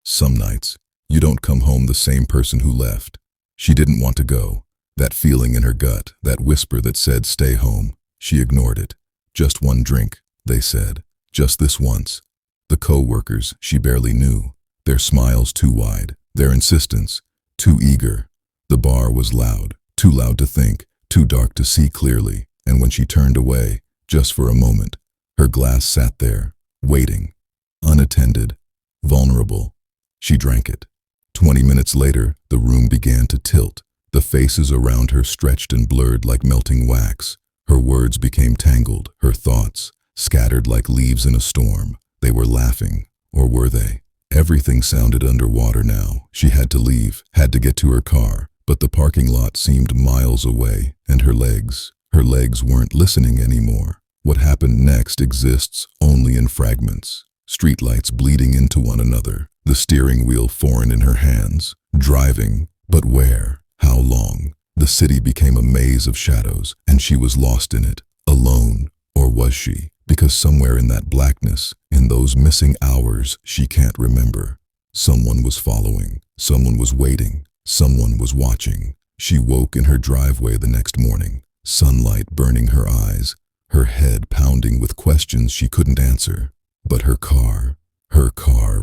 Some nights, you don't come home the same person who left. She didn't want to go. That feeling in her gut, that whisper that said stay home, she ignored it. Just one drink, they said. Just this once. The co-workers she barely knew, their smiles too wide, their insistence too eager. The bar was loud, too loud to think, too dark to see clearly, and when she turned away, just for a moment, her glass sat there, waiting, unattended, vulnerable. She drank it. 20 minutes later, the room began to tilt. The faces around her stretched and blurred like melting wax. Her words became tangled, her thoughts scattered like leaves in a storm. They were laughing, or were they? Everything sounded underwater now. She had to leave, had to get to her car, but the parking lot seemed miles away, and her legs weren't listening anymore. What happened next exists only in fragments. Streetlights bleeding into one another, the steering wheel foreign in her hands. Driving, but where? How long? The city became a maze of shadows, and she was lost in it, alone. Or was she? Because somewhere in that blackness, in those missing hours she can't remember, someone was following, someone was waiting, someone was watching. She woke in her driveway the next morning, sunlight burning her eyes, her head pounding with questions she couldn't answer. But her car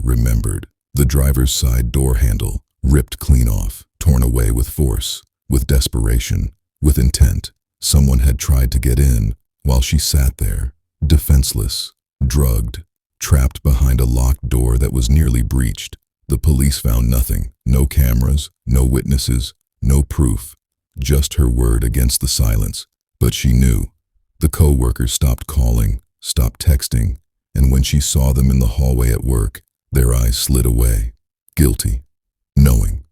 remembered. The driver's side door handle, ripped clean off, torn away with force, with desperation, with intent. Someone had tried to get in while she sat there, defenseless, drugged, trapped behind a locked door that was nearly breached. The police found nothing, no cameras, no witnesses, no proof, just her word against the silence. But she knew. The co-workers stopped calling, stopped texting, and when she saw them in the hallway at work, their eyes slid away. Guilty. Knowing.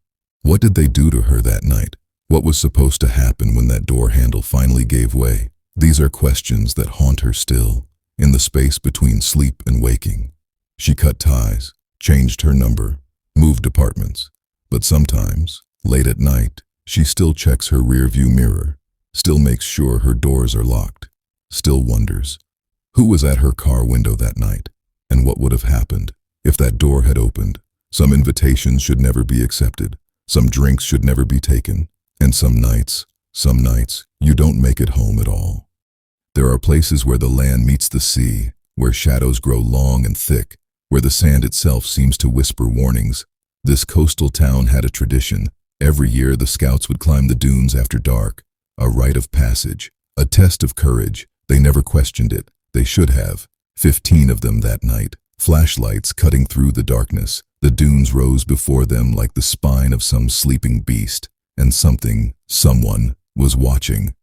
What did they do to her that night? What was supposed to happen when that door handle finally gave way? These are questions that haunt her still, in the space between sleep and waking. She cut ties, changed her number, moved apartments. But sometimes, late at night, she still checks her rearview mirror, still makes sure her doors are locked, still wonders, who was at her car window that night, and what would have happened if that door had opened? Some invitations should never be accepted, some drinks should never be taken, and some nights, you don't make it home at all. There are places where the land meets the sea, where shadows grow long and thick, where the sand itself seems to whisper warnings. This coastal town had a tradition. Every year the scouts would climb the dunes after dark, a rite of passage, a test of courage. They never questioned it. They should have. 15 of them that night, flashlights cutting through the darkness. The dunes rose before them like the spine of some sleeping beast, and someone was watching.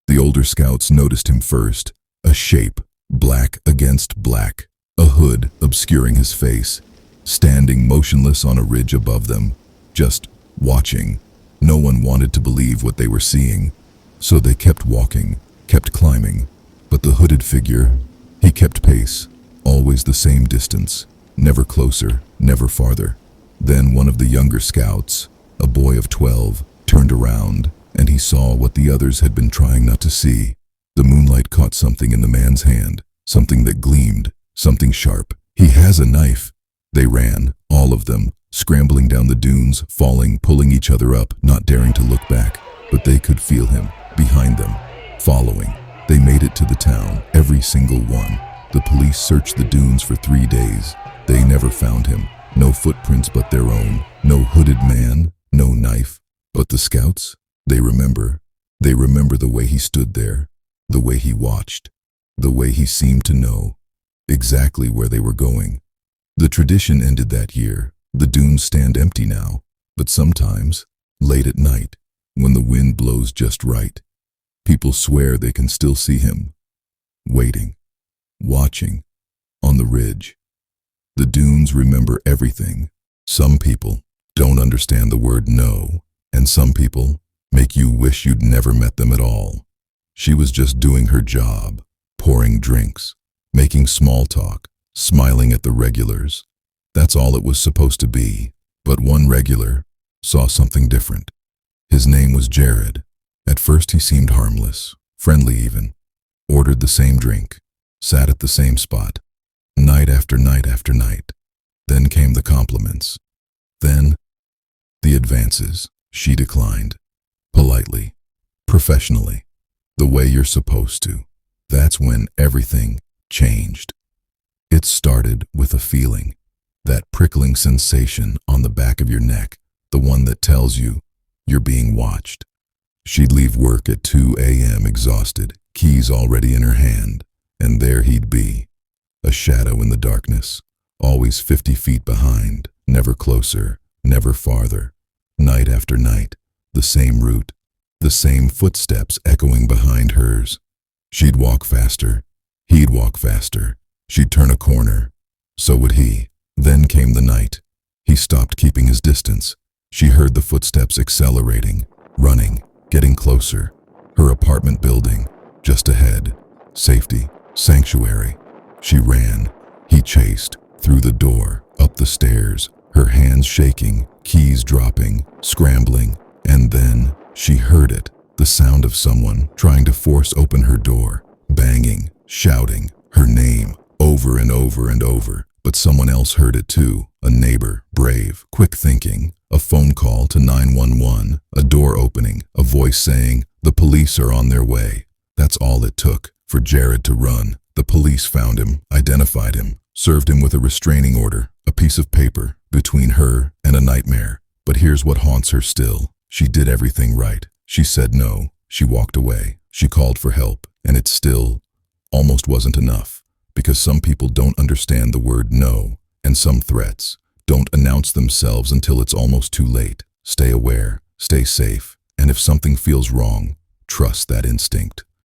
The older scouts noticed him first, a shape, black against black, a hood obscuring his face, standing motionless on a ridge above them, just watching. No one wanted to believe what they were seeing, so they kept walking, kept climbing. But the hooded figure, he kept pace, always the same distance, never closer, never farther. Then one of the younger scouts, a boy of 12, turned around, and he saw what the others had been trying not to see. The moonlight caught something in the man's hand, something that gleamed, something sharp. He has a knife. They ran, all of them, scrambling down the dunes, falling, pulling each other up, not daring to look back. But they could feel him, behind them, following. They made it to the town, every single one. The police searched the dunes for 3 days. They never found him. No footprints but their own. No hooded man, no knife. But the scouts? They remember. They remember the way he stood there, the way he watched, the way he seemed to know exactly where they were going. The tradition ended that year. The dunes stand empty now. But sometimes, late at night, when the wind blows just right, people swear they can still see him, waiting, watching, on the ridge. The dunes remember everything. Some people don't understand the word no, and some people make you wish you'd never met them at all. She was just doing her job, pouring drinks, making small talk, smiling at the regulars. That's all it was supposed to be. But one regular saw something different. His name was Jared. At first he seemed harmless, friendly even, ordered the same drink, sat at the same spot, night after night after night. Then came the compliments. Then the advances. She declined. Politely. Professionally. The way you're supposed to. That's when everything changed. It started with a feeling. That prickling sensation on the back of your neck. The one that tells you you're being watched. She'd leave work at 2 a.m. exhausted, keys already in her hand, and there he'd be. A shadow in the darkness, always 50 feet behind, never closer, never farther. Night after night, the same route, the same footsteps echoing behind hers. She'd walk faster, he'd walk faster. She'd turn a corner, so would he. Then came the night. He stopped keeping his distance. She heard the footsteps accelerating, running, getting closer. Her apartment building, just ahead. Safety, sanctuary. She ran. He chased, through the door, up the stairs, her hands shaking, keys dropping, scrambling. And then she heard it, the sound of someone trying to force open her door, banging, shouting, her name, over and over and over. But someone else heard it too, a neighbor, brave, quick thinking, a phone call to 911, a door opening, a voice saying, "The police are on their way." That's all it took for Jared to run. The police found him, identified him, served him with a restraining order, a piece of paper, between her and a nightmare. But here's what haunts her still. She did everything right. She said no. She walked away. She called for help, and it still almost wasn't enough. Because some people don't understand the word no, and some threats don't announce themselves until it's almost too late. Stay aware, stay safe, and if something feels wrong, trust that instinct.